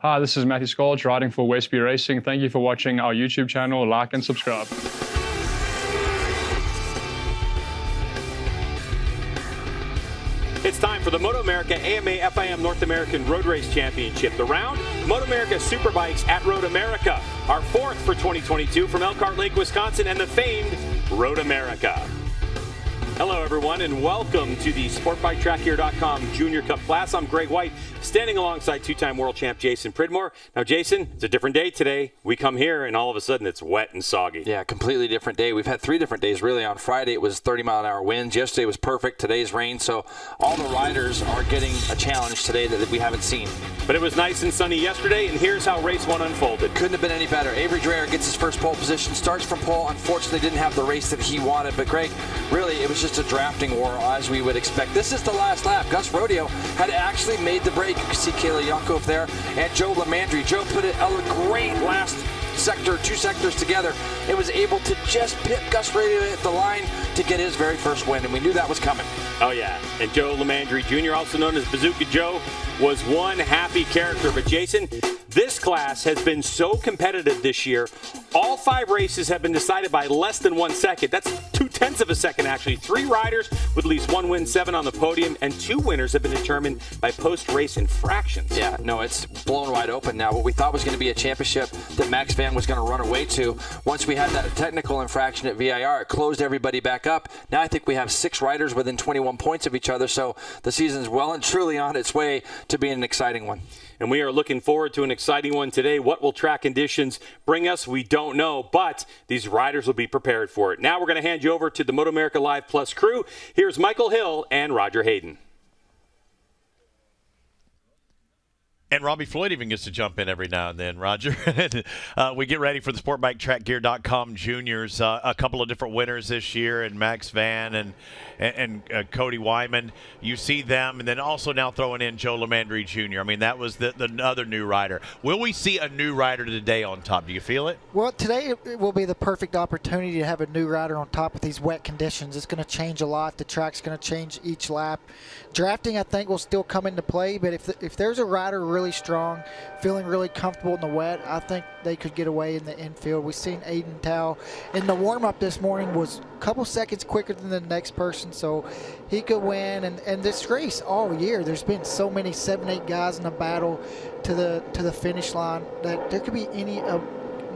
Hi, this is Matthew Skolch riding for Westby Racing. Thank you for watching our YouTube channel. Like and subscribe. It's time for the MotoAmerica AMA FIM North American Road Race Championship. The round, MotoAmerica Superbikes at Road-America. Our fourth for 2022 from Elkhart Lake, Wisconsin, and the famed Road-America. Hello, everyone, and welcome to the SportbikeTrackGear.com Junior Cup class. I'm Greg White, standing alongside two-time world champ Jason Pridmore. Now, Jason, it's a different day today. We come here, and all of a sudden, it's wet and soggy. Yeah, completely different day. We've had 3 different days, really. On Friday, it was 30-mile-an-hour winds. Yesterday was perfect. Today's rain. So all the riders are getting a challenge today that we haven't seen. But it was nice and sunny yesterday, and here's how race 1 unfolded. Couldn't have been any better. Avery Dreyer gets his first pole position, starts from pole. Unfortunately, didn't have the race that he wanted. But, Greg, really, it was just a drafting war, as we would expect. This is the last lap. Gus Rodeo had actually made the break. You can see Kayla Yakov there and Joe Lamandry. Joe put a great last sector, 2 sectors together, and was able to just pit Gus Rodeo at the line to get his very first win, and we knew that was coming. Oh, yeah. And Joe Lamandry Jr., also known as Bazooka Joe, was one happy character. But, Jason, this class has been so competitive this year. All 5 races have been decided by less than 1 second. That's 0.2 of a second, actually. 3 riders with at least 1 win, 7 on the podium, and 2 winners have been determined by post-race infractions. Yeah, no, it's blown wide open now. What we thought was going to be a championship that Max Van was going to run away to, once we had that technical infraction at VIR, it closed everybody back up. Now I think we have 6 riders within 21 points of each other, so the season's well and truly on its way to being an exciting one. And we are looking forward to an exciting one today. What will track conditions bring us? We don't know, but these riders will be prepared for it. Now we're going to hand you over to the MotoAmerica Live Plus crew. Here's Michael Hill and Roger Hayden. And Robbie Floyd even gets to jump in every now and then, Roger. We get ready for the SportbikeTrackGear.com Juniors. A couple of different winners this year, and Max Van and Cody Wyman. You see them, and then also now throwing in Joe Lamandry Jr. I mean, that was the other new rider. Will we see a new rider today on top? Do you feel it? Well, today it will be the perfect opportunity to have a new rider on top with these wet conditions. It's going to change a lot. The track's going to change each lap. Drafting, I think, will still come into play, but if there's a rider really strong, feeling really comfortable in the wet, I think they could get away in the infield. We've seen Aiden Tao in the warm-up this morning was a couple seconds quicker than the next person, so he could win. And this race all year, there's been so many 7-8 guys in a battle to the finish line that there could be any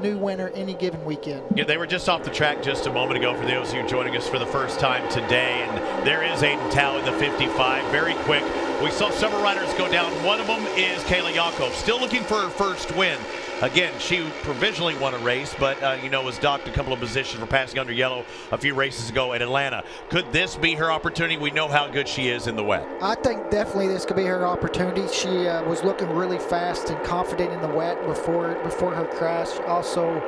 new winner any given weekend. Yeah, they were just off the track just a moment ago for those of you joining us for the first time today, and there is Aiden Tao in the 55, very quick. We saw several riders go down. One of them is Kayla Yakov, still looking for her first win. Again, she provisionally won a race, but, was docked a couple of positions for passing under yellow a few races ago in Atlanta. Could this be her opportunity? We know how good she is in the wet. I think definitely this could be her opportunity. She was looking really fast and confident in the wet before her crash. Also,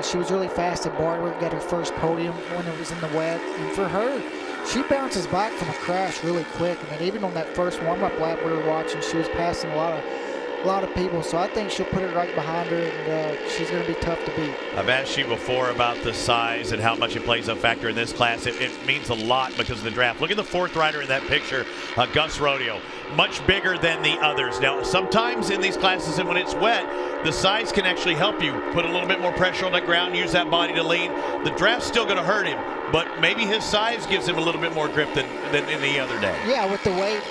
she was really fast at Barber, got her first podium when it was in the wet. And for her, she bounces back from a crash really quick. I mean, even on that first warm-up lap we were watching, she was passing a lot of people, so I think she'll put it right behind her, and she's going to be tough to beat. I've asked you before about the size and how much it plays a factor in this class. It means a lot because of the draft. Look at the 4th rider in that picture, Gus Rodeo. Much bigger than the others. Now, sometimes in these classes and when it's wet, the size can actually help you put a little bit more pressure on the ground, use that body to lead. The draft's still going to hurt him, but maybe his size gives him a little bit more grip than any other day. Yeah, with the weight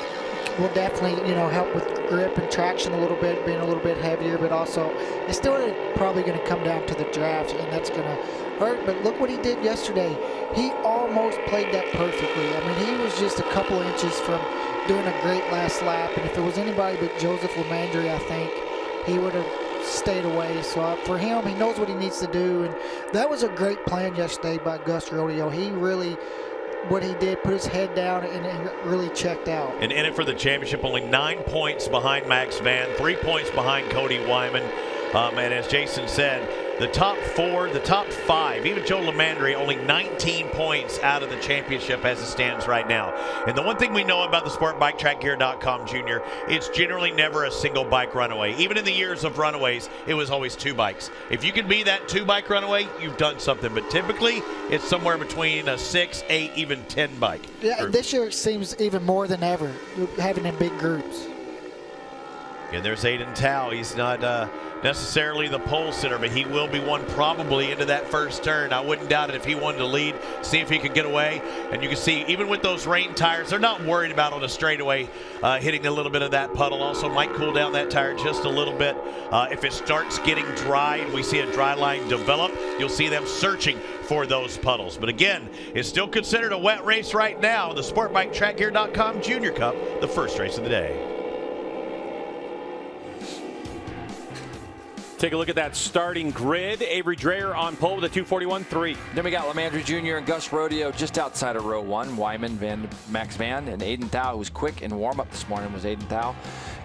will definitely, help with grip and traction a little bit, being a little bit heavier, but also it's still probably going to come down to the draft, and that's going to hurt. But look what he did yesterday. He almost played that perfectly. I mean, he was just a couple inches from doing a great last lap, and if it was anybody but Joseph Lamandry, I think he would have stayed away. So for him, he knows what he needs to do, and that was a great plan yesterday by Gus Rodeo. He really, what he did, put his head down and really checked out. And in it for the championship, only 9 points behind Max Van, 3 points behind Cody Wyman. And as Jason said, the top 4, the top 5, even Joe Lamandry, only 19 points out of the championship as it stands right now. And the one thing we know about the SportbikeTrackGear.com Junior, it's generally never a single bike runaway. Even in the years of runaways, it was always 2 bikes. If you can be that 2-bike runaway, you've done something. But typically, it's somewhere between a 6, 8, even 10 bike. Yeah, this year it seems even more than ever, having in big groups. And there's Aiden Tao. He's not necessarily the pole sitter, but he will be one probably into that first turn. I wouldn't doubt it if he wanted to lead, see if he could get away. And you can see, even with those rain tires, they're not worried about on a straightaway hitting a little bit of that puddle. Also might cool down that tire just a little bit. If it starts getting dry and we see a dry line develop, you'll see them searching for those puddles. But again, it's still considered a wet race right now. The SportbikeTrackGear.com Junior Cup, the first race of the day. Take a look at that starting grid. Avery Dreyer on pole with a 2:41.3. Then we got Lamandry Jr. and Gus Rodeo just outside of row 1. Wyman, Max Van, and Aiden Tao, who was quick in warm-up this morning, was Aiden Tao.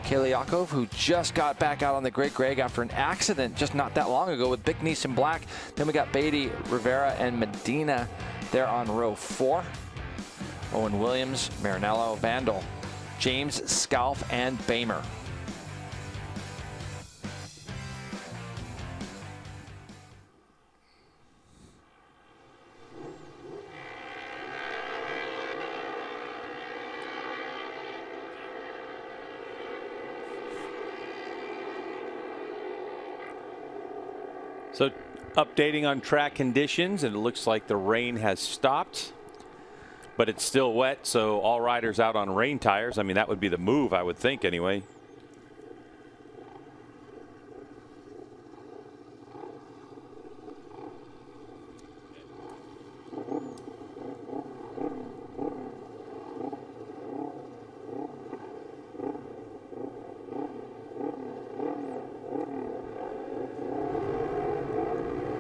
Kayla Yakov, who just got back out on the grid, Greg, after an accident just not that long ago with Big Nice in black. Then we got Beatty, Rivera, and Medina there on row 4. Owen Williams, Marinello, Vandal, James, Scalf, and Bamer. So updating on track conditions, and it looks like the rain has stopped, but it's still wet, so all riders out on rain tires. I mean, that would be the move, I would think, anyway.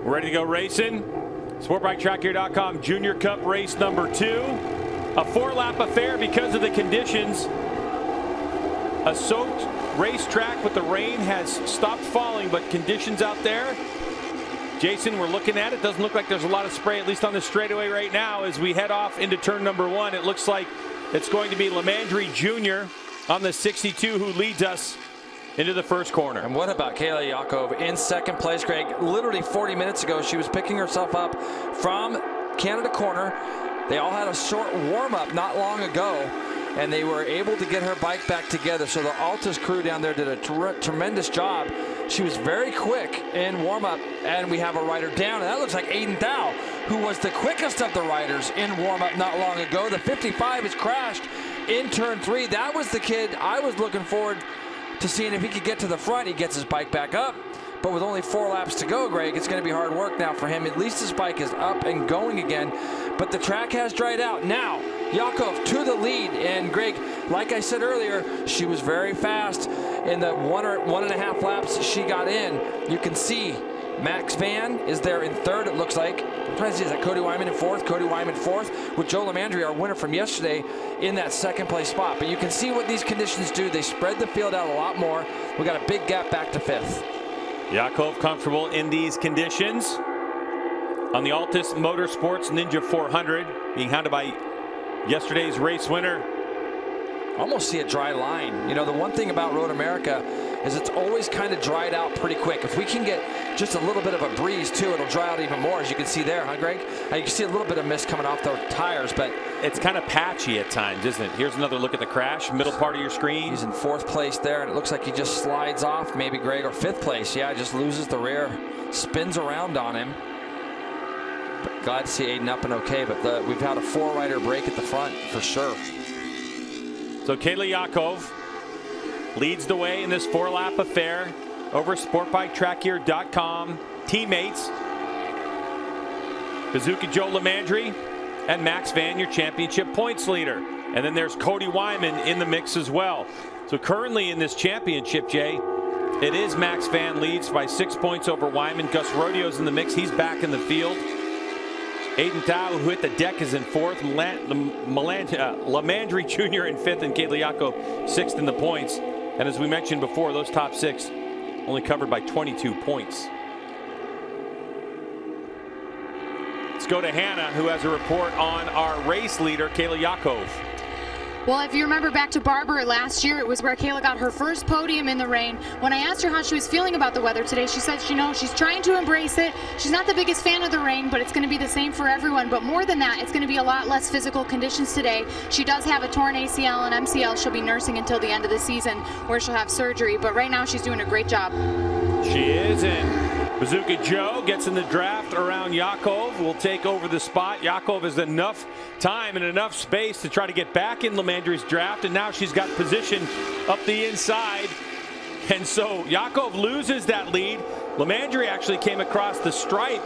Ready to go racing. SportbikeTrackGear.com Junior Cup race number 2. A 4-lap affair because of the conditions. A soaked racetrack, but the rain has stopped falling, but conditions out there. Jason, we're looking at it. Doesn't look like there's a lot of spray, at least on the straightaway right now. As we head off into turn number 1, it looks like it's going to be Lamandry Jr. on the 62 who leads us into the first corner. And what about Kayla Yakov in second place, Greg? Literally 40 minutes ago, she was picking herself up from Canada Corner. They all had a short warm-up not long ago, and they were able to get her bike back together. So the Altus crew down there did a tremendous job. She was very quick in warm-up, and we have a rider down, and that looks like Aiden Tao, who was the quickest of the riders in warm-up not long ago. The 55 has crashed in turn 3. That was the kid I was looking forward to seeing if he could get to the front. He gets his bike back up, but with only 4 laps to go, Greg, it's going to be hard work now for him. At least his bike is up and going again, but the track has dried out. Now, Yakov to the lead, and Greg, like I said earlier, she was very fast in the 1.5 laps she got in. You can see Max Van is there in 3rd, it looks like. I'm trying to see, is that Cody Wyman in 4th? Cody Wyman 4th, with Joe Lamandry, our winner from yesterday, in that 2nd place spot. But you can see what these conditions do. They spread the field out a lot more. We got a big gap back to 5th. Yakov comfortable in these conditions on the Altus Motorsports Ninja 400, being hounded by yesterday's race winner. Almost see a dry line. You know, the one thing about Road America is it's always kind of dried out pretty quick. If we can get just a little bit of a breeze too, it'll dry out even more, as you can see there, huh, Greg? You can see a little bit of mist coming off the tires, but it's kind of patchy at times, isn't it? Here's another look at the crash, middle part of your screen. He's in 4th place there, and it looks like he just slides off, maybe, Greg, or 5th place. Yeah, just loses the rear, spins around on him. But glad to see Aiden up and okay, but we've had a 4-rider break at the front for sure. So Kayla Yakov leads the way in this 4-lap affair over SportbikeTrackGear.com. Teammates, Bazooka Joe Lamandry and Max Van, your championship points leader. And then there's Cody Wyman in the mix as well. So currently in this championship, Jay, it is Max Van leads by 6 points over Wyman. Gus Rodeo's in the mix. He's back in the field. Aiden Tao, who hit the deck, is in 4th. Lamandry Jr. in 5th, and Kayla Yakov 6th in the points. And as we mentioned before, those top 6 only covered by 22 points. Let's go to Hannah, who has a report on our race leader, Kayla Yakov. Well, if you remember back to Barber last year, it was where Kayla got her first podium in the rain. When I asked her how she was feeling about the weather today, she said, you know, she's trying to embrace it. She's not the biggest fan of the rain, but it's going to be the same for everyone. But more than that, it's going to be a lot less physical conditions today. She does have a torn ACL and MCL she'll be nursing until the end of the season, where she'll have surgery. But right now, she's doing a great job. She is, and Bazooka Joe gets in the draft around Yakov, will take over the spot. Yakov has enough time and enough space to try to get back in Lamandry's draft, and now she's got position up the inside. And so Yakov loses that lead. Lamandry actually came across the stripe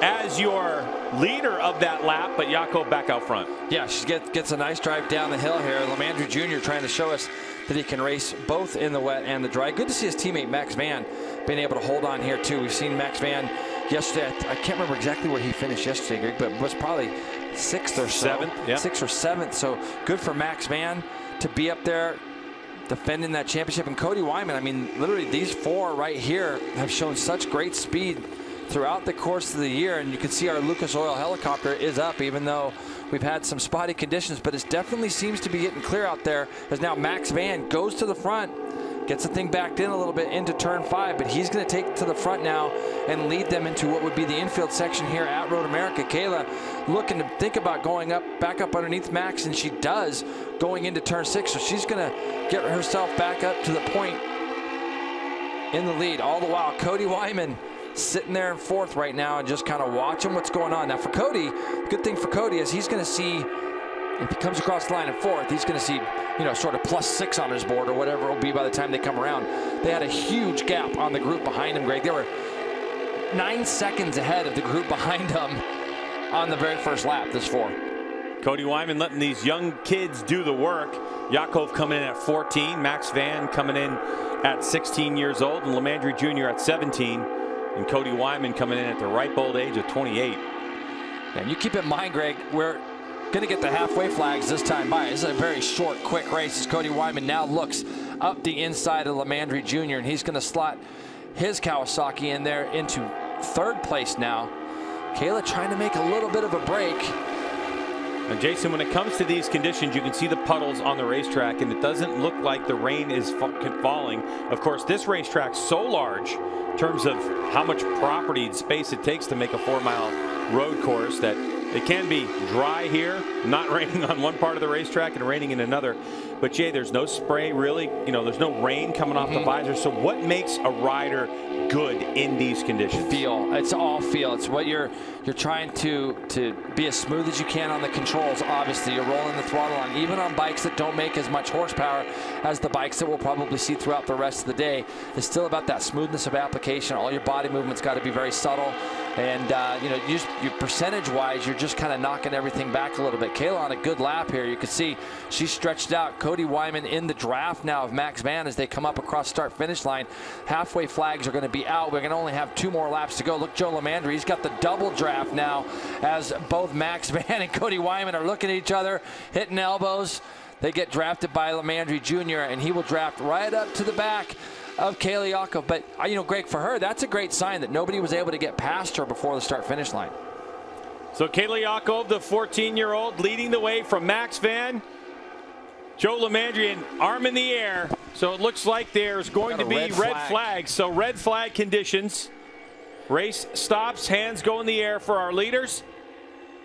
as your leader of that lap, but Yakov back out front. Yeah, she gets a nice drive down the hill here. Lamandry Jr. trying to show us that he can race both in the wet and the dry. Good to see his teammate Max Van being able to hold on here too. We've seen Max Van yesterday. I can't remember exactly where he finished yesterday, Greg, but was probably 6th or so. 7th, yeah. 6th or 7th. So good for Max Van to be up there defending that championship. And Cody Wyman, I mean, literally these 4 right here have shown such great speed throughout the course of the year. And you can see our Lucas Oil helicopter is up, even though we've had some spotty conditions, but it definitely seems to be getting clear out there, as now Max Van goes to the front, gets the thing backed in a little bit into turn 5, but he's going to take to the front now and lead them into what would be the infield section here at Road America. Kayla looking to think about going back up underneath Max, and she does going into turn 6, so she's going to get herself back up to the point in the lead. All the while, Cody Wyman sitting there in 4th right now and just kind of watching what's going on. Now for Cody, the good thing for Cody is he's going to see, if he comes across the line in 4th, he's going to see, you know, sort of +6 on his board or whatever it will be by the time they come around. They had a huge gap on the group behind him, Greg. They were 9 seconds ahead of the group behind them on the very first lap, this 4. Cody Wyman letting these young kids do the work. Yakov coming in at 14, Max Van coming in at 16 years old, and Lamandry Jr. at 17. And Cody Wyman coming in at the ripe old age of 28. And you keep in mind, Greg, we're going to get the halfway flags this time by. This is a very short, quick race as Cody Wyman now looks up the inside of Lamandry Jr. and he's going to slot his Kawasaki in there into 3rd place now. Kayla trying to make a little bit of a break. And Jason, when it comes to these conditions, you can see the puddles on the racetrack, and it doesn't look like the rain is falling. Of course, this racetrack's so large in terms of how much property and space it takes to make a 4-mile road course that it can be dry here, not raining on one part of the racetrack and raining in another. But Jay, there's no spray really, you know, there's no rain coming off the visor. So what makes a rider good in these conditions? Feel. It's all feel. It's what you're trying to be as smooth as you can on the controls. Obviously, you're rolling the throttle on, even on bikes that don't make as much horsepower as the bikes that we'll probably see throughout the rest of the day. It's still about that smoothness of application. All your body movements got to be very subtle. And, you know, you percentage-wise, you're just kind of knocking everything back a little bit. Kayla on a good lap here. You can see she's stretched out. Cody Wyman in the draft now of Max Van as they come up across start-finish line. Halfway flags are going to be out. We're going to only have 2 more laps to go. Look, Joe Lamandry, he's got the double draft now as both Max Van and Cody Wyman are looking at each other, hitting elbows. They get drafted by Lamandry Jr., and he will draft right up to the back of Kayla Yakov. But, you know, Greg, for her, that's a great sign that nobody was able to get past her before the start-finish line. So Kayla Yakov, the 14-year-old, leading the way from Max Van. Joe Lamandry, an arm in the air. So it looks like there's going to be red flags. So red flag conditions. Race stops, hands go in the air for our leaders.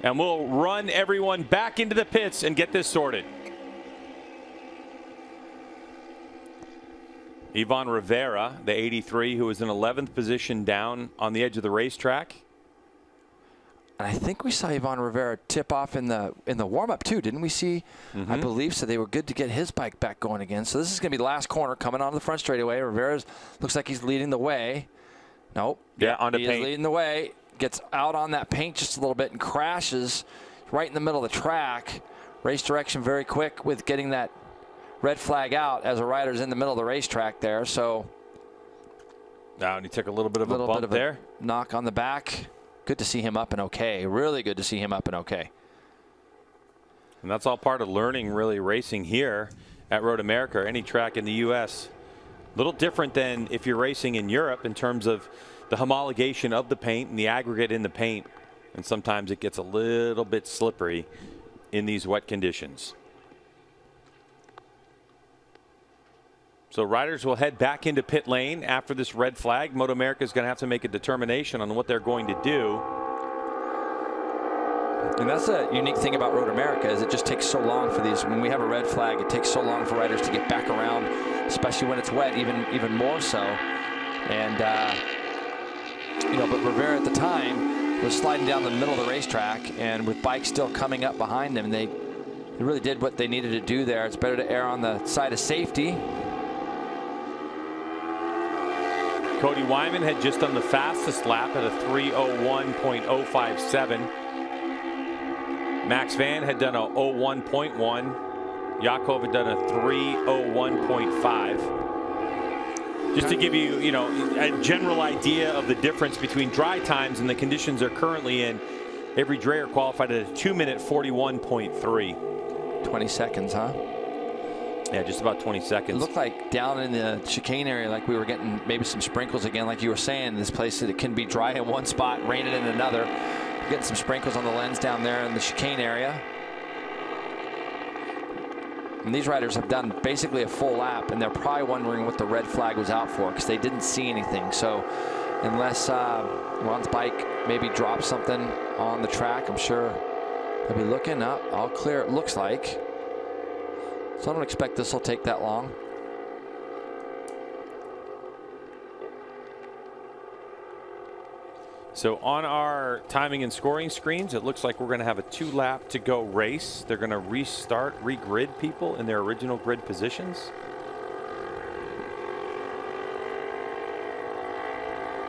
And we'll run everyone back into the pits and get this sorted. Ivan Rivera, the 83, who was in 11th position down on the edge of the racetrack. And I think we saw Ivan Rivera tip off in the warm-up too, didn't we see? I believe so. They were good to get his bike back going again. So this is going to be the last corner coming onto the front straightaway. Rivera looks like he's leading the way. Nope. Yeah, on the paint. He's leading the way. Gets out on that paint just a little bit and crashes right in the middle of the track. Race direction very quick with getting that red flag out as a rider's in the middle of the racetrack there. So now he took a little bit of a bump there. Knock on the back. Good to see him up and okay. Really good to see him up and okay. And that's all part of learning, really, racing here at Road America or any track in the U.S. A little different than if you're racing in Europe in terms of the homologation of the paint and the aggregate in the paint. And sometimes it gets a little bit slippery in these wet conditions. So riders will head back into pit lane after this red flag. MotoAmerica is going to have to make a determination on what they're going to do. And that's a unique thing about Road America, is it just takes so long for these. When we have a red flag, it takes so long for riders to get back around, especially when it's wet, even more so. And you know, but Rivera at the time was sliding down the middle of the racetrack, and with bikes still coming up behind them, they really did what they needed to do there. It's better to err on the side of safety. Cody Wyman had just done the fastest lap at a 3:01.057. Max Van had done a 01.1. Yakov had done a 3:01.5. Just to give you, a general idea of the difference between dry times and the conditions they're currently in, Avery Dreyer qualified at a 2:41.3. 20 seconds, huh? Yeah, just about 20 seconds. It looked like down in the chicane area, like we were getting maybe some sprinkles again, like you were saying. This place, that it can be dry in one spot, raining in another. Getting some sprinkles on the lens down there in the chicane area. And these riders have done basically a full lap, and they're probably wondering what the red flag was out for, because they didn't see anything. So unless Ron's bike maybe drops something on the track, I'm sure they'll be looking up. All clear, it looks like. So I don't expect this will take that long. So on our timing and scoring screens, it looks like we're going to have a 2-lap to go race. They're going to regrid people in their original grid positions.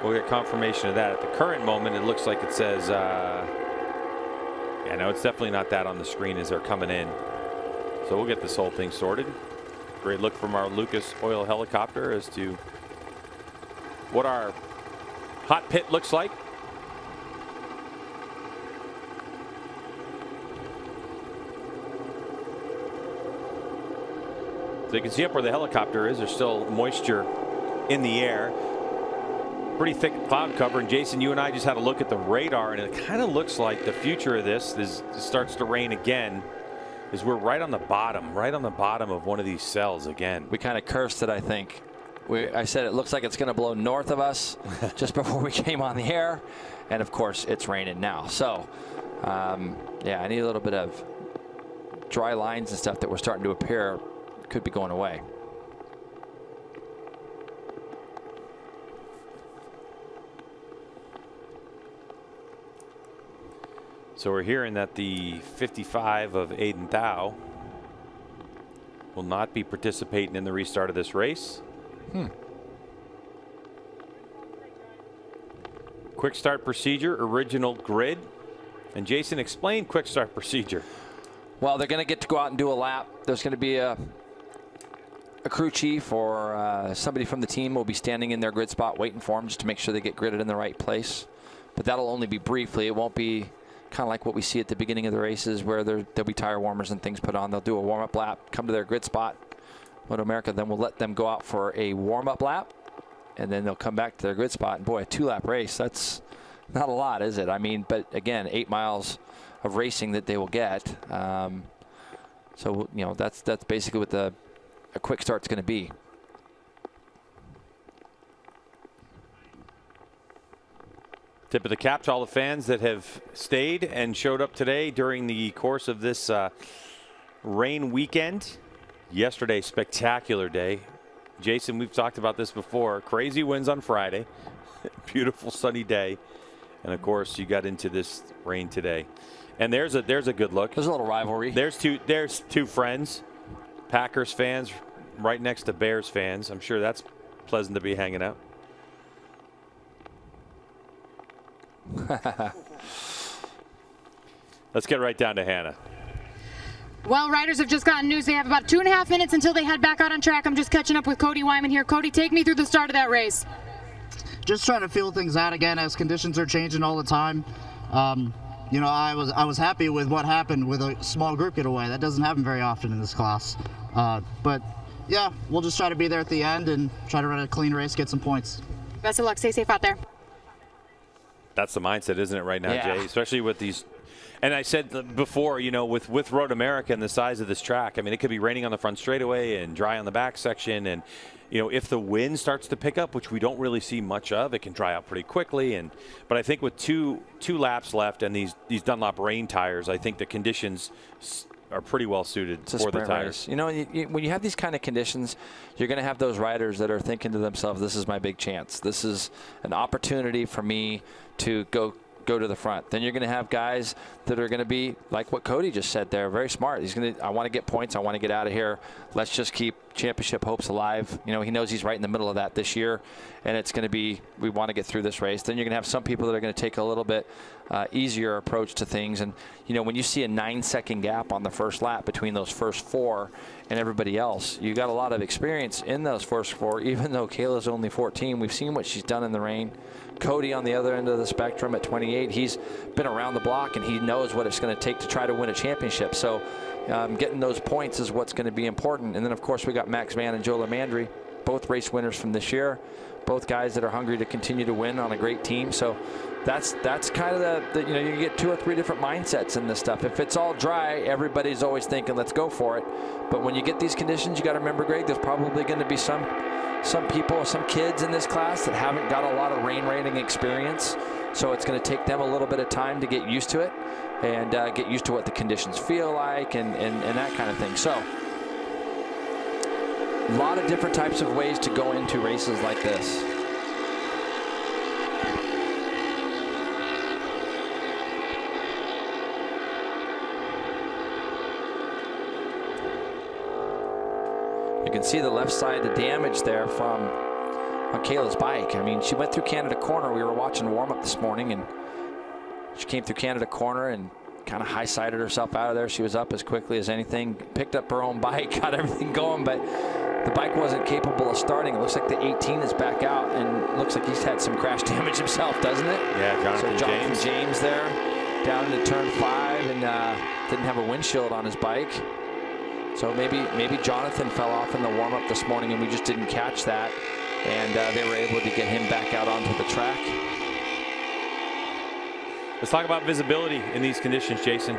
We'll get confirmation of that. At the current moment, it looks like it says, yeah, no, it's definitely not that on the screen as they're coming in. So we'll get this whole thing sorted. Great look from our Lucas Oil helicopter as to what our hot pit looks like. So you can see up where the helicopter is, there's still moisture in the air. Pretty thick cloud cover. And Jason, you and I just had a look at the radar, and it kind of looks like the future of this starts to rain again, is we're right on the bottom of one of these cells again. We kind of cursed it, I think. I said it looks like it's going to blow north of us just before we came on the air. And of course, it's raining now. So, yeah, I need a little bit of dry lines and stuff that were starting to appear. Could be going away. So we're hearing that the 55 of Aiden Thau will not be participating in the restart of this race. Quick start procedure, original grid. And Jason, explain quick start procedure. Well, they're going to get to go out and do a lap. There's going to be a crew chief or somebody from the team will be standing in their grid spot waiting for them just to make sure they get gridded in the right place. But that'll only be briefly. It won't be kind of like what we see at the beginning of the races where there'll be tire warmers and things put on. They'll do a warm-up lap, come to their grid spot. MotoAmerica then will let them go out for a warm-up lap, and then they'll come back to their grid spot. And boy, a 2-lap race, that's not a lot, is it? I mean, but again, 8 miles of racing that they will get. So, you know, that's basically what a quick start's going to be. Tip of the cap to all the fans that have stayed and showed up today during the course of this rain weekend. Yesterday, spectacular day. Jason, we've talked about this before. Crazy winds on Friday. Beautiful sunny day. And of course, you got into this rain today. And there's a good look. There's a little rivalry. There's two friends, Packers fans right next to Bears fans. I'm sure that's pleasant to be hanging out. Let's get right down to Hannah. Well, riders have just gotten news. They have about 2.5 minutes until they head back out on track. I'm just catching up with Cody Wyman here. Cody, take me through the start of that race. Just trying to feel things out again as conditions are changing all the time. You know, I was happy with what happened with a small group getaway. That doesn't happen very often in this class. But yeah, we'll just try to be there at the end and try to run a clean race, get some points. Best of luck. Stay safe out there. That's the mindset, isn't it, right now, yeah. Jay? Especially with these. And I said before, you know, with Road America and the size of this track, I mean, it could be raining on the front straightaway and dry on the back section. And, you know, if the wind starts to pick up, which we don't really see much of, it can dry out pretty quickly. But I think with two laps left and these Dunlop rain tires, I think the conditions are pretty well suited for the tires. Race. You know, when you have these kind of conditions, you're going to have those riders that are thinking to themselves, this is my big chance. This is an opportunity for me to go to the front. Then you're going to have guys that are going to be like what Cody just said there, very smart. He's going to, I want to get points. I want to get out of here. Let's just keep championship hopes alive. You know, he knows he's right in the middle of that this year, and it's going to be, we want to get through this race. Then you're going to have some people that are going to take a little bit easier approach to things. And, you know, when you see a 9-second gap on the first lap between those first 4 and everybody else, you got a lot of experience in those first 4, even though Kayla's only 14. We've seen what she's done in the rain. Cody on the other end of the spectrum at 28, he's been around the block and he knows what it's going to take to try to win a championship. So getting those points is what's going to be important. And then, of course, we got Max Van and Joe LaMandri, both race winners from this year, both guys that are hungry to continue to win on a great team. So that's kind of the you know, you get 2 or 3 different mindsets in this stuff. If it's all dry, everybody's always thinking, let's go for it. But when you get these conditions, you got to remember, Greg, there's probably going to be some people, some kids in this class that haven't got a lot of rain rating experience. So it's going to take them a little bit of time to get used to it and get used to what the conditions feel like and that kind of thing. So a lot of different types of ways to go into races like this. You can see the left side, the damage there from Kayla's bike. I mean, she went through Canada Corner. We were watching warm-up this morning, and she came through Canada Corner and kind of high-sided herself out of there. She was up as quickly as anything, picked up her own bike, got everything going, but the bike wasn't capable of starting. It looks like the 18 is back out, and looks like he's had some crash damage himself, doesn't it? Yeah, Jonathan James there, down into turn 5, and didn't have a windshield on his bike. So maybe Jonathan fell off in the warm-up this morning and we just didn't catch that, and they were able to get him back out onto the track. Let's talk about visibility in these conditions, Jason.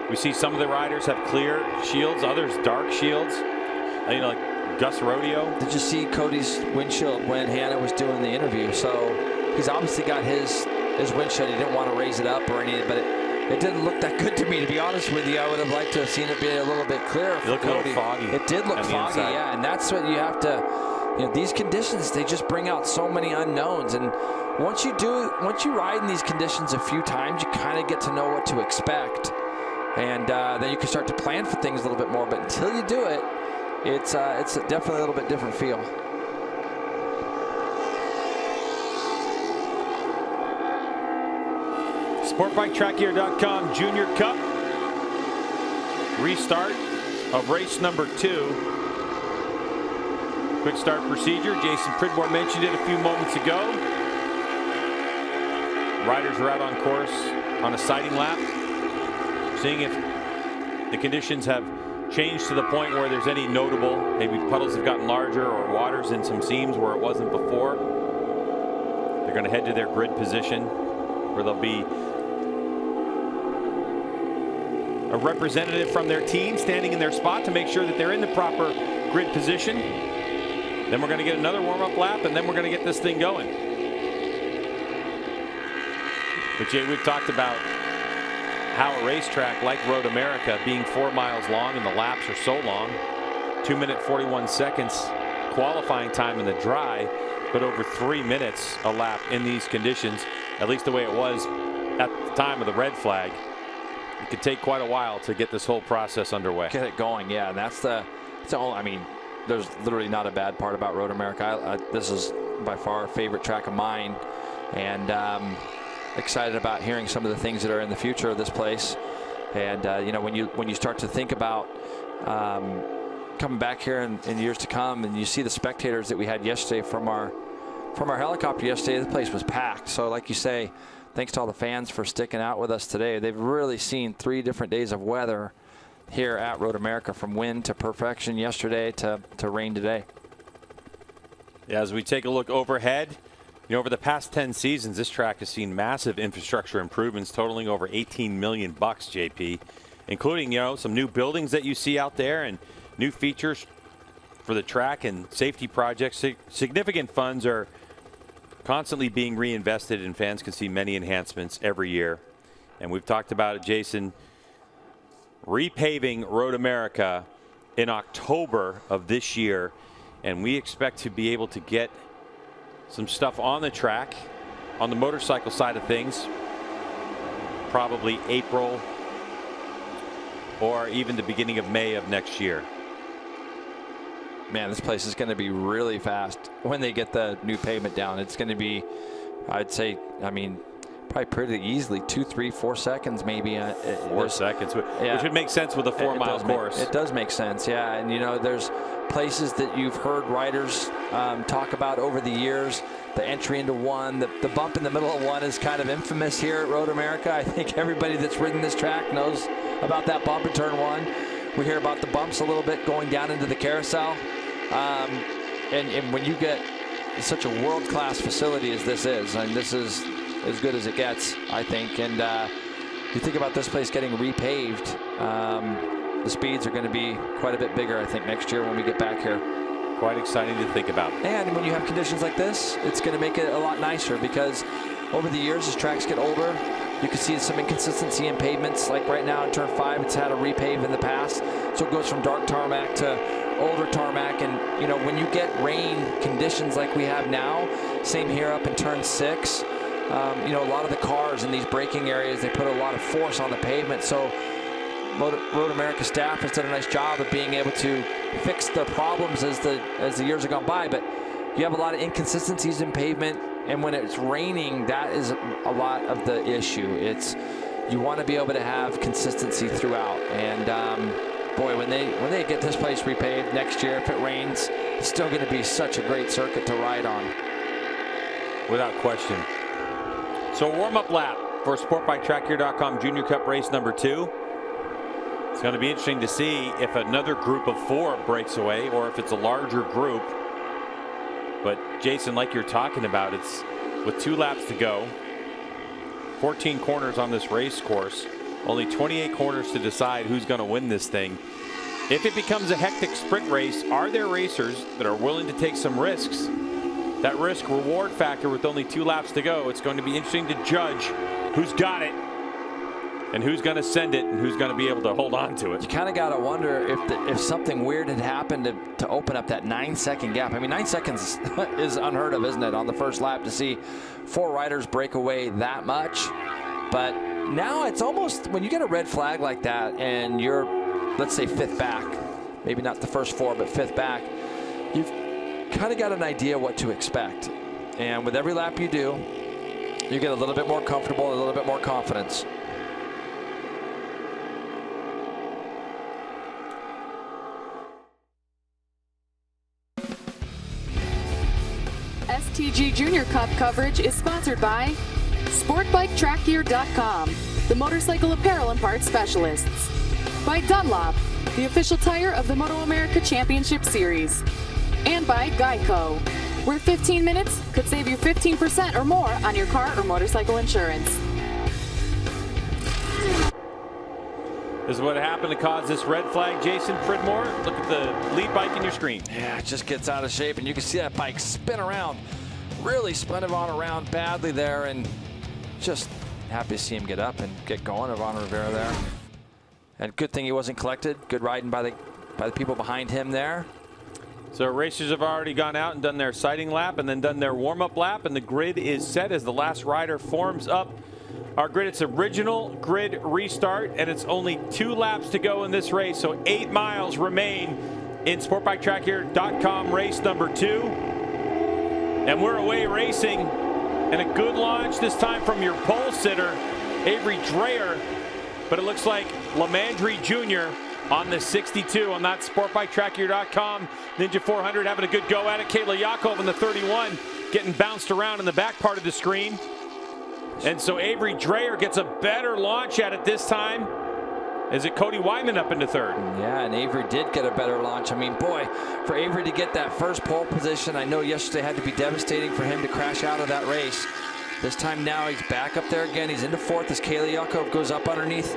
We see some of the riders have clear shields, others dark shields. You know, like Gus Rodeo. Did you see Cody's windshield when Hannah was doing the interview? So he's obviously got his windshield. He didn't want to raise it up or anything, but it didn't look that good to me, to be honest with you. I would have liked to have seen it be a little bit clearer for Cody. It looked a little foggy. It did look foggy, yeah, and that's what you have to, you know, these conditions, they just bring out so many unknowns. And once you ride in these conditions a few times, you kind of get to know what to expect. And then you can start to plan for things a little bit more. But until you do it, it's definitely a little bit different feel. SportbikeTrackGear.com Junior Cup. Restart of race number 2. Quick start procedure. Jason Pridmore mentioned it a few moments ago. Riders are out on course on a sighting lap, seeing if the conditions have changed to the point where there's any notable, maybe puddles have gotten larger or water's in some seams where it wasn't before. They're going to head to their grid position where they'll be a representative from their team standing in their spot to make sure that they're in the proper grid position. Then we're going to get another warm-up lap, and then we're going to get this thing going. But Jay, we've talked about how a racetrack like Road America, being 4 miles long and the laps are so long, 2 minute 41 seconds qualifying time in the dry, but over 3 minutes a lap in these conditions, at least the way it was at the time of the red flag. It could take quite a while to get this whole process underway. Get it going, yeah. And that's the only, I mean, there's literally not a bad part about Road America. This is by far a favorite track of mine, and excited about hearing some of the things that are in the future of this place. And you know, when you start to think about coming back here in years to come, and you see the spectators that we had yesterday from our helicopter yesterday, the place was packed. So like you say, thanks to all the fans for sticking out with us today. They've really seen 3 different days of weather here at Road America, from wind to perfection yesterday to rain today. Yeah, as we take a look overhead, You know, over the past 10 seasons, this track has seen massive infrastructure improvements totaling over $18 million, JP, including, you know, some new buildings that you see out there and new features for the track and safety projects. Significant funds are constantly being reinvested, and fans can see many enhancements every year. And we've talked about it, Jason, repaving Road America in October of this year, and we expect to be able to get some stuff on the track on the motorcycle side of things probably April or even the beginning of May of next year. Man, this place is going to be really fast when they get the new pavement down. It's going to be, I'd say, I mean, probably pretty easily 2, 3, 4 seconds maybe. 4 seconds, which would make sense with a 4-mile course. It does make sense, yeah. And, you know, there's places that you've heard riders talk about over the years. The entry into one, the bump in the middle of one is kind of infamous here at Road America. I think everybody that's ridden this track knows about that bump in turn 1. We hear about the bumps a little bit going down into the carousel. And when you get such a world-class facility as this is, and this is as good as it gets, I think. And you think about this place getting repaved, the speeds are going to be quite a bit bigger, I think, next year when we get back here. Quite exciting to think about. And when you have conditions like this, it's going to make it a lot nicer, because over the years, as tracks get older, you can see some inconsistency in pavements. Like right now in turn 5, it's had a repave in the past, so it goes from dark tarmac to older tarmac. And you know, when you get rain conditions like we have now, same here up in turn 6, you know, a lot of the cars in these braking areas, they put a lot of force on the pavement. So Road America staff has done a nice job of being able to fix the problems as the years have gone by. But you have a lot of inconsistencies in pavement, and when it's raining, that is a lot of the issue. It's, you want to be able to have consistency throughout. And boy, when they get this place repaved next year, if it rains, it's still going to be such a great circuit to ride on. Without question. So warm-up lap for SportbikeTrackGear.com Junior Cup race number 2. It's going to be interesting to see if another group of 4 breaks away or if it's a larger group. But Jason, like you're talking about, it's with 2 laps to go, 14 corners on this race course, only 28 corners to decide who's going to win this thing. If it becomes a hectic sprint race, are there racers that are willing to take some risks? That risk reward factor with only 2 laps to go, it's going to be interesting to judge who's got it and who's going to send it and who's going to be able to hold on to it. You kind of got to wonder if something weird had happened to open up that 9-second gap. I mean, 9 seconds is unheard of, isn't it, on the first lap to see 4 riders break away that much. But now it's almost, when you get a red flag like that and you're, let's say, 5th back, maybe not the first 4, but 5th back, you've kind of got an idea what to expect. And with every lap you do, you get a little bit more comfortable, a little bit more confidence. STG Junior Cup coverage is sponsored by SportbikeTrackGear.com, the motorcycle apparel and parts specialists. By Dunlop, the official tire of the MotoAmerica Championship Series. And by Geico, where 15 minutes could save you 15% or more on your car or motorcycle insurance. This is what happened to cause this red flag, Jason Pridmore. Look at the lead bike in your screen. Yeah, it just gets out of shape, and you can see that bike spin around. Really spun Ivan around badly there, and just happy to see him get up and get going, Ivan Rivera there. And good thing he wasn't collected. Good riding by the people behind him there. So racers have already gone out and done their sighting lap and then done their warm-up lap, and the grid is set as the last rider forms up our grid. It's original grid restart, and it's only 2 laps to go in this race, so 8 miles remain in SportbikeTrackGear.com race number 2. And we're away racing, and a good launch this time from your pole sitter, Avery Dreyer, but it looks like Lamandry Jr. on the 62 on that SportbikeTrackGear.com Ninja 400 having a good go at it. Kayla Yakov in the 31 getting bounced around in the back part of the screen. And so Avery Dreyer gets a better launch at it this time. Is it Cody Wyman up into third? Yeah, and Avery did get a better launch. I mean, boy, for Avery to get that first pole position, I know yesterday had to be devastating for him to crash out of that race. This time now he's back up there again. He's into fourth as Kayla Yakov goes up underneath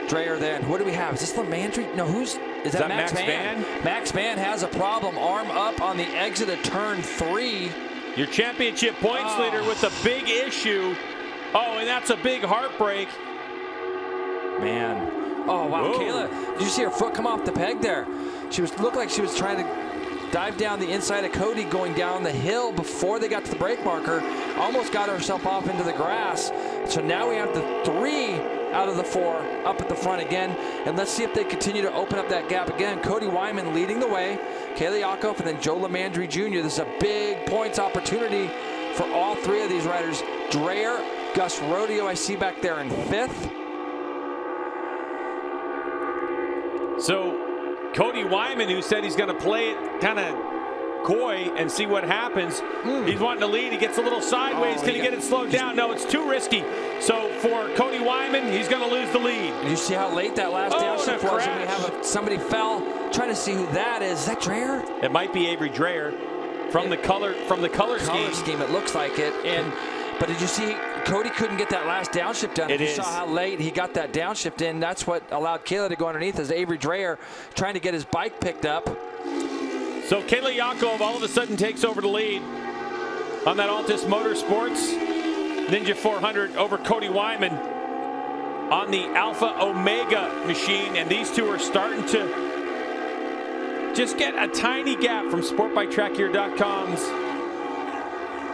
Dreyer there. And what do we have? Is this Lemandry? No, is that Max Van? Max Van has a problem. Arm up on the exit of turn 3. Your championship points leader with a big issue. Oh, and that's a big heartbreak. Man. Oh, wow. Whoa. Kayla, did you see her foot come off the peg there? Looked like she was trying to dive down the inside of Cody going down the hill before they got to the brake marker. Almost got herself off into the grass. So now we have the 3 out of the 4 up at the front again. And let's see if they continue to open up that gap again. Cody Wyman leading the way. Kayla Yakov and then Joe Lemandry Jr. This is a big points opportunity for all 3 of these riders. Dreyer, Gus Rodeo I see back there in 5th. So Cody Wyman, who said he's going to play it kind of coy and see what happens. He's wanting to lead. He gets a little sideways. Can he get it slowed down? No, it's too risky. So for Cody Wyman, he's going to lose the lead. You see how late that last downshift was? And we have somebody fell. Trying to see who that is. Is that Dreyer? It might be Avery Dreyer from the color scheme. It looks like it. But did you see Cody couldn't get that last downshift done? You saw how late he got that downshift in. That's what allowed Kayla to go underneath as Avery Dreyer trying to get his bike picked up. So Kayla Yakov all of a sudden takes over the lead on that Altus Motorsports Ninja 400 over Cody Wyman on the Alpha Omega machine. And these two are starting to just get a tiny gap from SportbikeTrackGear.com's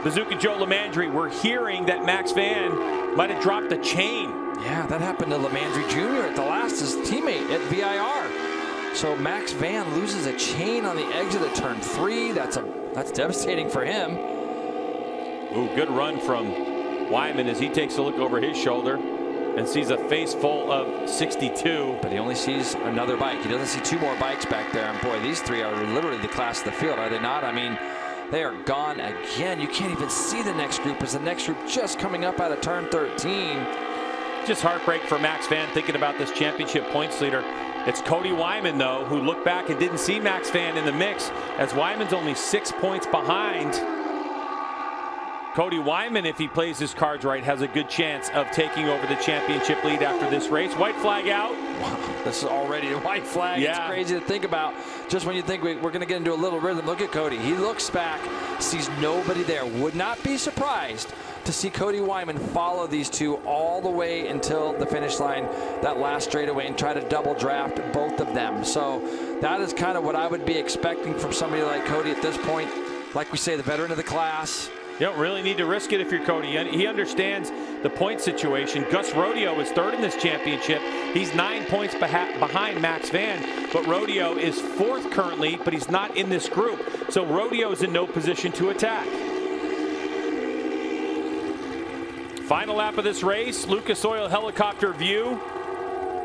Bazooka Joe Lemandry. We're hearing that Max Van might have dropped the chain. Yeah, that happened to Lemandry Jr. at the last, his teammate at VIR. So Max Van loses a chain on the exit of turn 3. That's devastating for him. Ooh, good run from Wyman as he takes a look over his shoulder and sees a face full of 62. But he only sees another bike. He doesn't see 2 more bikes back there. And boy, these 3 are literally the class of the field, are they not? I mean, they are gone again. You can't even see the next group as the next group just coming up out of turn 13. Just heartbreak for Max Van thinking about this championship points leader. It's Cody Wyman, though, who looked back and didn't see Max Van in the mix, as Wyman's only 6 points behind. Cody Wyman, if he plays his cards right, has a good chance of taking over the championship lead after this race. White flag out. Wow, this is already a white flag. Yeah. It's crazy to think about. Just when you think we're going to get into a little rhythm, look at Cody. He looks back, sees nobody there. Would not be surprised to see Cody Wyman follow these 2 all the way until the finish line, that last straightaway, and try to double draft both of them. So that is kind of what I would be expecting from somebody like Cody at this point. Like we say, the veteran of the class. You don't really need to risk it if you're Cody. He understands the point situation. Gus Rodeo is 3rd in this championship. He's 9 points behind Max Van, but Rodeo is 4th currently, but he's not in this group. So Rodeo is in no position to attack. Final lap of this race, Lucas Oil helicopter view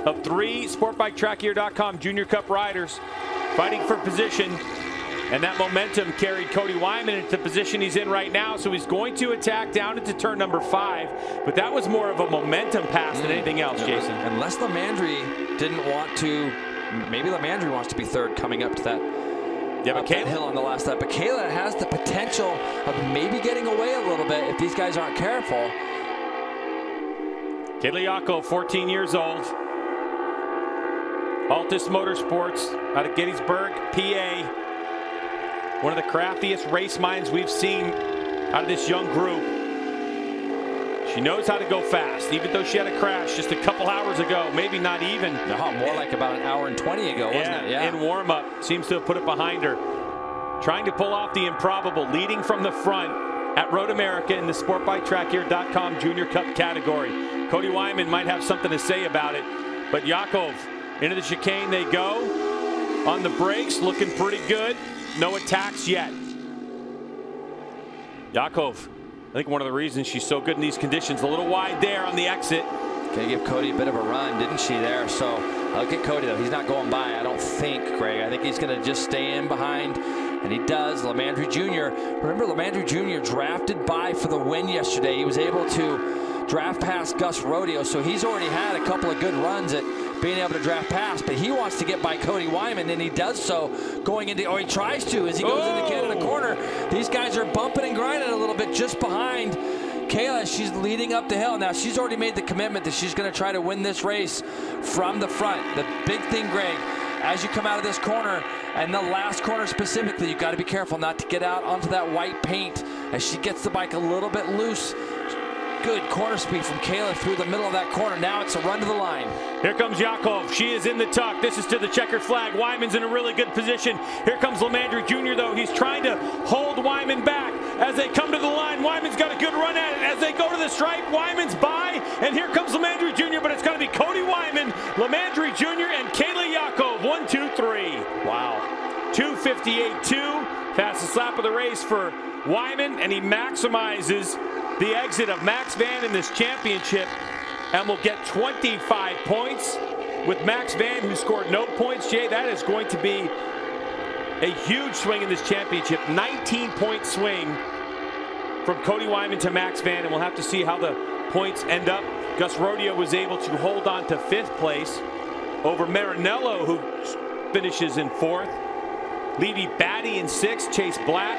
of 3 SportbikeTrackGear.com Junior Cup riders fighting for position. And that momentum carried Cody Wyman into the position he's in right now. So he's going to attack down into turn number 5. But that was more of a momentum pass than anything else, Jason. Unless Lemandry didn't want to, maybe Lemandry wants to be 3rd coming up to that, that hill on the last lap. But Kayla has the potential of maybe getting away a little bit if these guys aren't careful. Kayla Yakov, 14 years old. Altus Motorsports out of Gettysburg, PA. One of the craftiest race minds we've seen out of this young group. She knows how to go fast, even though she had a crash just a couple hours ago, maybe not even. No, more like about an hour and 20 ago, wasn't it? Yeah. In warm-up, seems to have put it behind her. Trying to pull off the improbable, leading from the front at RoadAmerica in the SportbikeTrackGear.com Junior Cup category. Cody Wyman might have something to say about it, but Yakov, into the chicane they go. On the brakes, looking pretty good. No attacks yet. Yakov, I think one of the reasons she's so good in these conditions, a little wide there on the exit. Gonna give Cody a bit of a run, didn't she there? So look at Cody though, he's not going by, I don't think, Greg. I think he's gonna just stay in behind, and he does. Lemandry Jr., remember Lemandry Jr. drafted by for the win yesterday. He was able to draft past Gus Rodeo, so he's already had a couple of good runs at being able to draft past, but he wants to get by Cody Wyman, and he does so going into, or he tries to as he goes into Canada corner. These guys are bumping and grinding a little bit just behind Kayla. She's leading up the hill. Now, she's already made the commitment that she's going to try to win this race from the front. The big thing, Greg, as you come out of this corner, and the last corner specifically, you've got to be careful not to get out onto that white paint as she gets the bike a little bit loose. Good corner speed from Kayla through the middle of that corner. Now it's a run to the line. Here comes Yakov. She is in the tuck. This is to the checkered flag. Wyman's in a really good position. Here comes Lamandry Jr., though. He's trying to hold Wyman back. As they come to the line, Wyman's got a good run at it. As they go to the stripe, Wyman's by, and here comes Lamandry Jr., but it's going to be Cody Wyman, Lamandry Jr., and Kayla Yakov. 1, 2, 3. Wow. 2:58.2. Fastest lap of the race for Wyman, and he maximizes the exit of Max Van in this championship and will get 25 points. With Max Van, who scored no points, Jay, that is going to be a huge swing in this championship. 19-point swing from Cody Wyman to Max Van, and we'll have to see how the points end up. Gus Rodeo was able to hold on to 5th place over Marinello, who finishes in 4th. Levy Batty in 6th, Chase Black,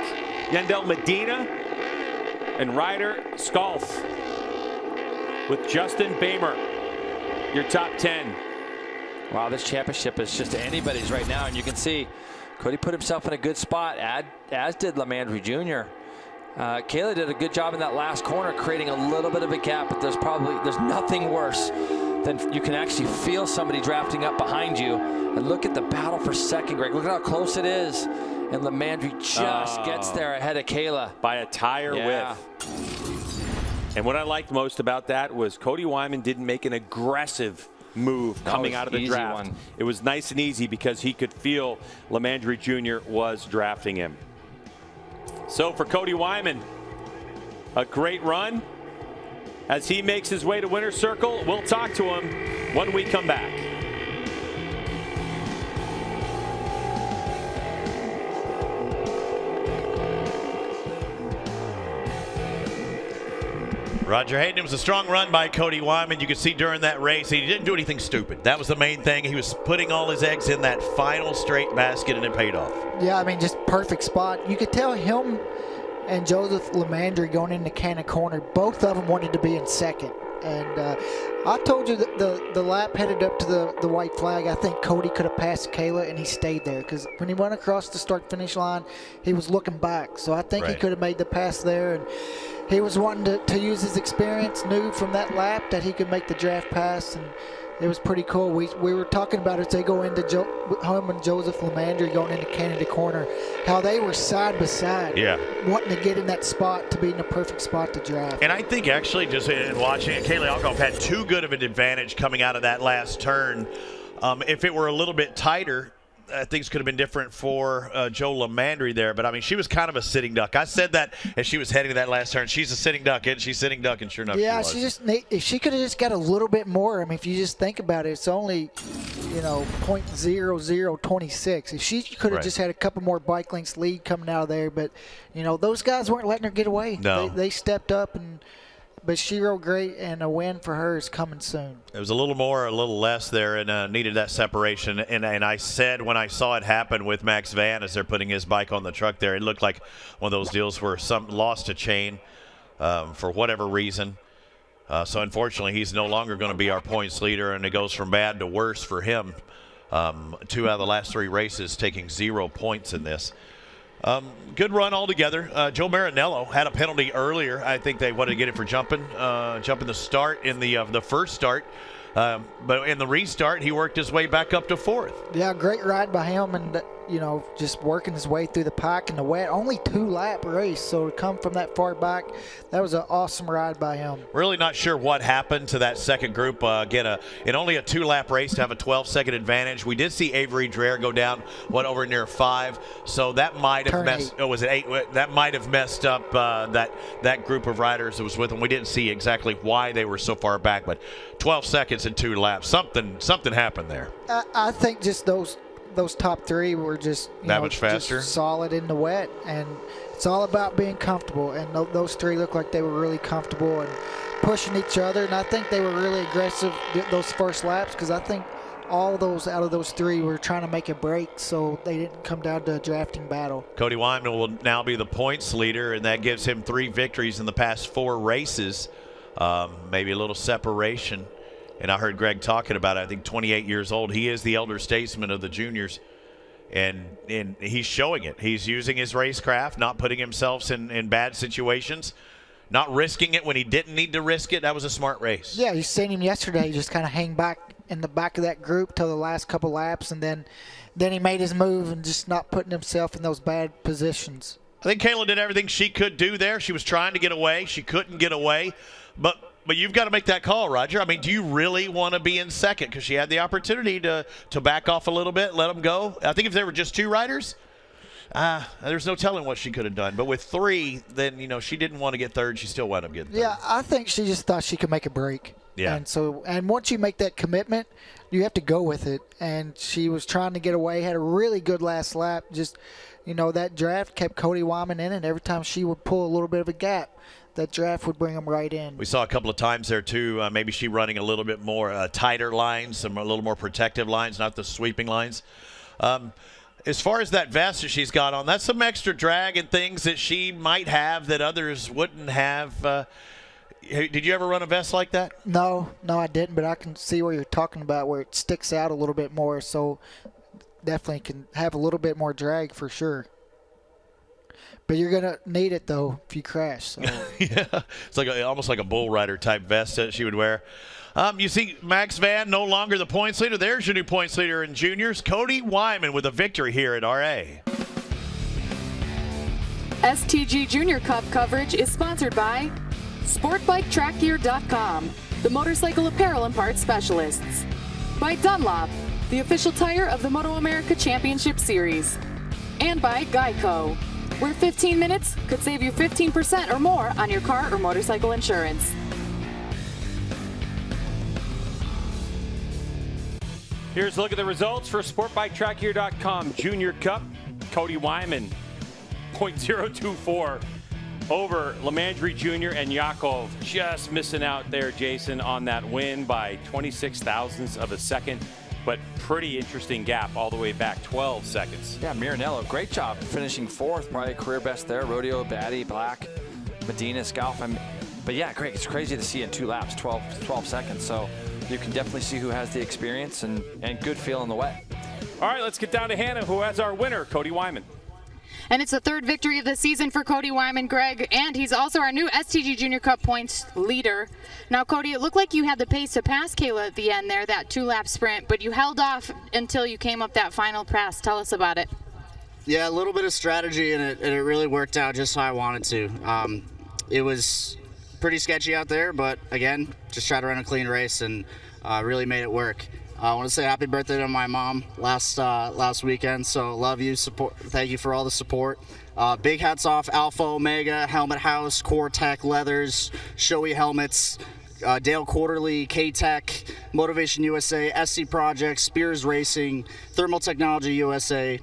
Yandel Medina, and Ryder Skalf with Justin Bamer, your top 10. Wow, this championship is just anybody's right now, and you can see Cody put himself in a good spot, as did Lamandry Jr. Kayla did a good job in that last corner, creating a little bit of a gap, but there's nothing worse than you can actually feel somebody drafting up behind you. And look at the battle for second, Greg. Look at how close it is. And Lamandry just gets there ahead of Kayla. By a tire width. And what I liked most about that was Cody Wyman didn't make an aggressive move coming out of the draft. It was nice and easy because he could feel Lamandry Jr. was drafting him. So for Cody Wyman, a great run as he makes his way to winner's circle. We'll talk to him when we come back. Roger Hayden, it was a strong run by Cody Wyman. You could see during that race, he didn't do anything stupid. That was the main thing. He was putting all his eggs in that final straight basket, and it paid off. Yeah, I mean, just perfect spot. You could tell him and Joseph Lamandry going into Canada corner, both of them wanted to be in second. And I told you that the lap headed up to the white flag, I think Cody could have passed Kayla, and he stayed there. Because when he went across the start-finish line, he was looking back. So I think he could have made the pass there. And he was wanting to use his experience, knew from that lap that he could make the draft pass. And it was pretty cool. We were talking about it as they go into home and Joseph Lamandry going into Canada corner, how they were side by side, wanting to get in that spot to be in the perfect spot to draft. And I think actually just in watching it, Kayla Yakov had too good of an advantage coming out of that last turn. If it were a little bit tighter, things could have been different for Joe Lamandry there. But, I mean, she was kind of a sitting duck. I said that as she was heading to that last turn. She's a sitting duck, and she's sitting duck, and sure enough, she was. If she could have just got a little bit more. I mean, if you just think about it, it's only, 0.0026. If she could have just had a couple more bike lengths lead coming out of there. But, those guys weren't letting her get away. No. They stepped up But she rode great, and a win for her is coming soon. It was a little more, a little less there, and needed that separation. And I said when I saw it happen with Max Van as they're putting his bike on the truck there, it looked like one of those deals where some lost a chain for whatever reason. So unfortunately, he's no longer going to be our points leader, and it goes from bad to worse for him. 2 out of the last 3 races taking 0 points in this. Good run altogether. Joe Marinello had a penalty earlier. I think they wanted to get it for jumping the start in the first start. But in the restart, he worked his way back up to 4th. Yeah, great ride by him, and just working his way through the pack in the wet. Only 2-lap race, so to come from that far back, that was an awesome ride by him. Really not sure what happened to that second group. Again, in only a 2-lap race to have a 12-second advantage. We did see Avery Dreher go down over near 5, so that might have messed. Oh, was it 8? That might have messed up that group of riders that was with them. We didn't see exactly why they were so far back, but 12 seconds in 2 laps. Something happened there. I think just those those top three were just that much faster, just solid in the wet, and it's all about being comfortable. And those three looked like they were really comfortable and pushing each other. And I think they were really aggressive those first laps, because I think all those out of those three were trying to make a break, so they didn't come down to a drafting battle. Cody Wyman will now be the points leader, and that gives him 3 victories in the past 4 races. Maybe a little separation. And I heard Greg talking about it. I think 28 years old. He is the elder statesman of the juniors, and he's showing it. He's using his racecraft, not putting himself in bad situations, not risking it when he didn't need to risk it. That was a smart race. Yeah, you seen him yesterday. He just kind of hang back in the back of that group till the last couple laps, and then he made his move and just not putting himself in those bad positions. I think Kayla did everything she could do there. She was trying to get away. She couldn't get away. But you've got to make that call, Roger. I mean, do you really want to be in second? Because she had the opportunity to back off a little bit, let them go. I think if there were just 2 riders, there's no telling what she could have done. But with 3, then, she didn't want to get third. She still wound up getting third. Yeah, I think she just thought she could make a break. Yeah. And once you make that commitment, you have to go with it. And she was trying to get away, had a really good last lap. Just, that draft kept Cody Wyman in, and every time she would pull a little bit of a gap, that draft would bring him right in. We saw a couple of times there, too. Maybe she running a little bit more tighter lines, a little more protective lines, not the sweeping lines. As far as that vest that she's got on, that's some extra drag and things that she might have that others wouldn't have. Did you ever run a vest like that? No, I didn't, but I can see where you're talking about, where it sticks out a little bit more, so definitely can have a little bit more drag for sure. But you're going to need it, though, if you crash. So. Yeah, it's almost like a bull rider type vest that she would wear. You see Max Van no longer the points leader. There's your new points leader in juniors, Cody Wyman, with a victory here at RA. STG Junior Cup coverage is sponsored by SportbikeTrackGear.com, the motorcycle apparel and parts specialists. By Dunlop, the official tire of the MotoAmerica Championship Series. And by Geico, where 15 minutes could save you 15% or more on your car or motorcycle insurance. Here's a look at the results for SportbikeTrackGear.com Junior Cup. Cody Wyman, .024 over Lemandry Jr. and Yakov. Just missing out there, Jason, on that win by 26 thousandths of a second. But pretty interesting gap all the way back, 12 seconds. Yeah, Miranello, great job finishing 4th, probably a career best there. Rodeo, Batty, Black, Medina, Scalf. But yeah, great. It's crazy to see in 2 laps, 12 seconds. So you can definitely see who has the experience and good feel in the wet. All right, let's get down to Hannah, who has our winner, Cody Wyman. And it's the 3rd victory of the season for Cody Wyman, Greg, and he's also our new STG Junior Cup points leader. Now, Cody, it looked like you had the pace to pass Kayla at the end there, that 2-lap sprint, but you held off until you came up that final pass. Tell us about it. Yeah, a little bit of strategy, and it really worked out just how I wanted to. It was pretty sketchy out there, but again, just try to run a clean race and really made it work. I want to say happy birthday to my mom last weekend. So love you, support. Thank you for all the support. Big hats off Alpha Omega, Helmet House, Core Tech Leathers, Shoei Helmets, Dale Quarterly, K-Tech, Motivation USA, SC Project, Spears Racing, Thermal Technology USA,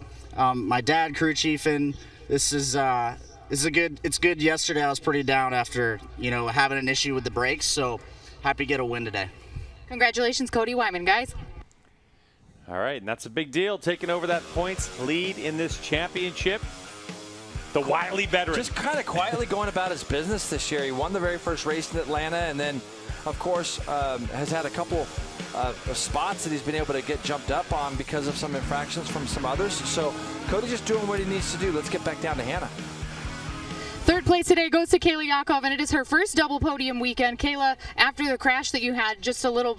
my dad, Crew Chiefin. It's good. Yesterday I was pretty down after having an issue with the brakes. So happy to get a win today. Congratulations, Cody Wyman, guys. All right, and that's a big deal, taking over that points lead in this championship. The wily veteran. Just kind of quietly going about his business this year. He won the very first race in Atlanta, and then, of course, has had a couple of spots that he's been able to get jumped up on because of some infractions from some others. So Cody's just doing what he needs to do. Let's get back down to Hannah. 3rd place today goes to Kayla Yakov, and it is her first double podium weekend. Kayla, after the crash that you had just a little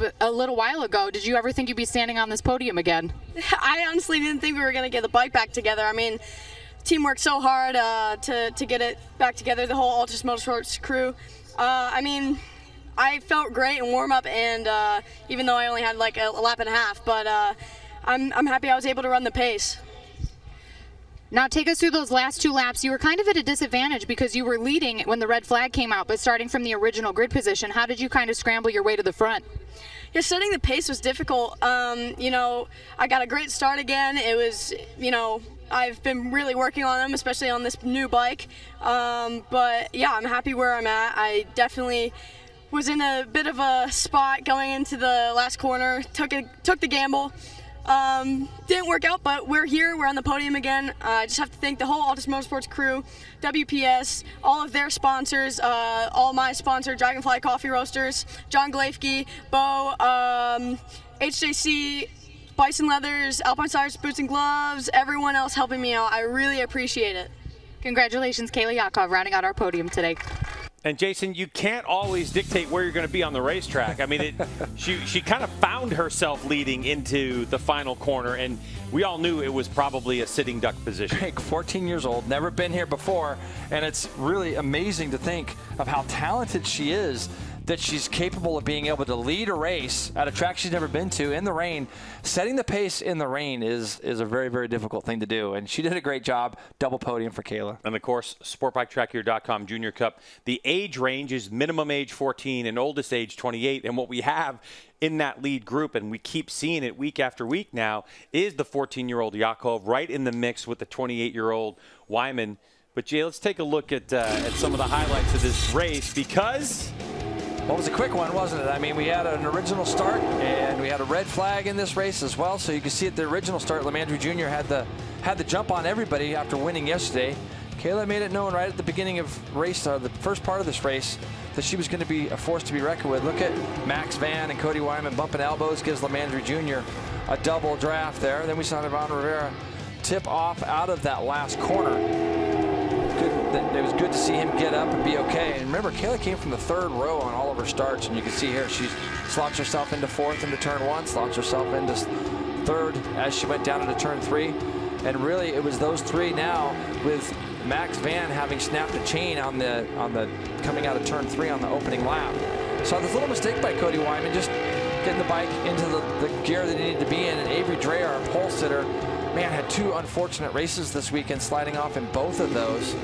while ago, did you ever think you'd be standing on this podium again? I honestly didn't think we were going to get the bike back together. I mean, team worked so hard to get it back together, the whole Altus Motorsports crew. I mean, I felt great in warm-up, and even though I only had like a lap and a half, but I'm happy I was able to run the pace. Now take us through those last 2 laps. You were kind of at a disadvantage because you were leading when the red flag came out, but starting from the original grid position, how did you kind of scramble your way to the front? Yeah, setting the pace was difficult. You know, I got a great start again. It was, you know, I've been really working on them, especially on this new bike. But yeah, I'm happy where I'm at. I definitely was in a bit of a spot going into the last corner, took the gamble. Didn't work out, but we're here. We're on the podium again. I just have to thank the whole Altus Motorsports crew, WPS, all of their sponsors, all my sponsor, Dragonfly Coffee Roasters, John Glafke, Bo, HJC, Bison Leathers, Alpine Tires, Boots and Gloves, everyone else helping me out. I really appreciate it. Congratulations, Kayla Yakov, rounding out our podium today. And Jason, you can't always dictate where you're going to be on the racetrack. I mean, she kind of found herself leading into the final corner, and we all knew it was probably a sitting duck position. 14 years old, never been here before, and it's really amazing to think of how talented she is, that she's capable of being able to lead a race at a track she's never been to in the rain. Setting the pace in the rain is a very, very difficult thing to do, and she did a great job. Double podium for Kayla. And of course, SportbikeTrackGear.com Junior Cup. The age range is minimum age 14 and oldest age 28, and what we have in that lead group, and we keep seeing it week after week now, is the 14-year-old Yakov right in the mix with the 28-year-old Wyman. But Jay, let's take a look at some of the highlights of this race, because well, it was a quick one, wasn't it? I mean, we had an original start, and we had a red flag in this race as well. So you can see at the original start, Lemandry Jr. had the jump on everybody after winning yesterday. Kayla made it known right at the beginning of race, the first part of this race, that she was going to be a force to be reckoned with. Look at Max Van and Cody Wyman bumping elbows, gives Lemandry Jr. a double draft there. Then we saw Ivan Rivera tip off out of that last corner. It was good to see him get up and be okay. And remember, Kayla came from the 3rd row on all of her starts, and you can see here she slots herself into 4th into turn 1, slots herself into 3rd as she went down into turn 3. And really, it was those 3 now, with Max Van having snapped the chain on the coming out of turn 3 on the opening lap. So this little mistake by Cody Wyman, just getting the bike into the gear that it needed to be in. And Avery Dreyer, our pole sitter, man, had 2 unfortunate races this weekend, sliding off in both of those.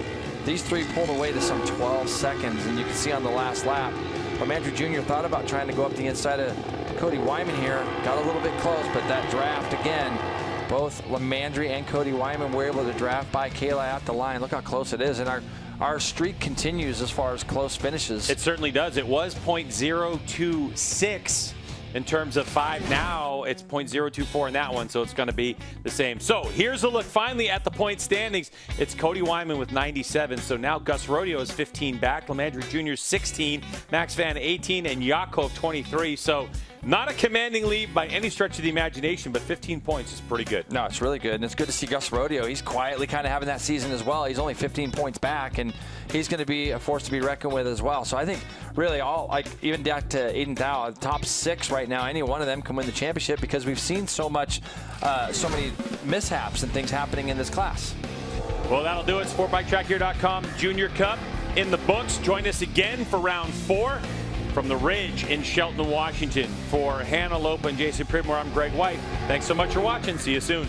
These 3 pulled away to some 12 seconds, and you can see on the last lap, Lemandry Jr. thought about trying to go up the inside of Cody Wyman here, got a little bit close, but that draft again, both Lemandry and Cody Wyman were able to draft by Kayla at the line. Look how close it is, and our streak continues as far as close finishes. It certainly does. It was .026 in terms of 5. Now it's .024 in that one, so it's going to be the same. So here's a look finally at the point standings. It's Cody Wyman with 97. So now Gus Rodeo is 15 back. Lemandry Jr. 16, Max Van 18, and Yakov 23. So not a commanding lead by any stretch of the imagination, but 15 points is pretty good. No, it's really good, and it's good to see Gus Rodeo. He's quietly kind of having that season as well. He's only 15 points back, and he's going to be a force to be reckoned with as well. So I think really all, like even back to Aiden Dow, top 6 right now, any one of them can win the championship, because we've seen so many mishaps and things happening in this class. Well, that'll do it. SportbikeTrackGear.com Junior Cup in the books. Join us again for round 4. From the Ridge in Shelton, Washington. For Hannah Lopa and Jason Pridmore, I'm Greg White. Thanks so much for watching. See you soon.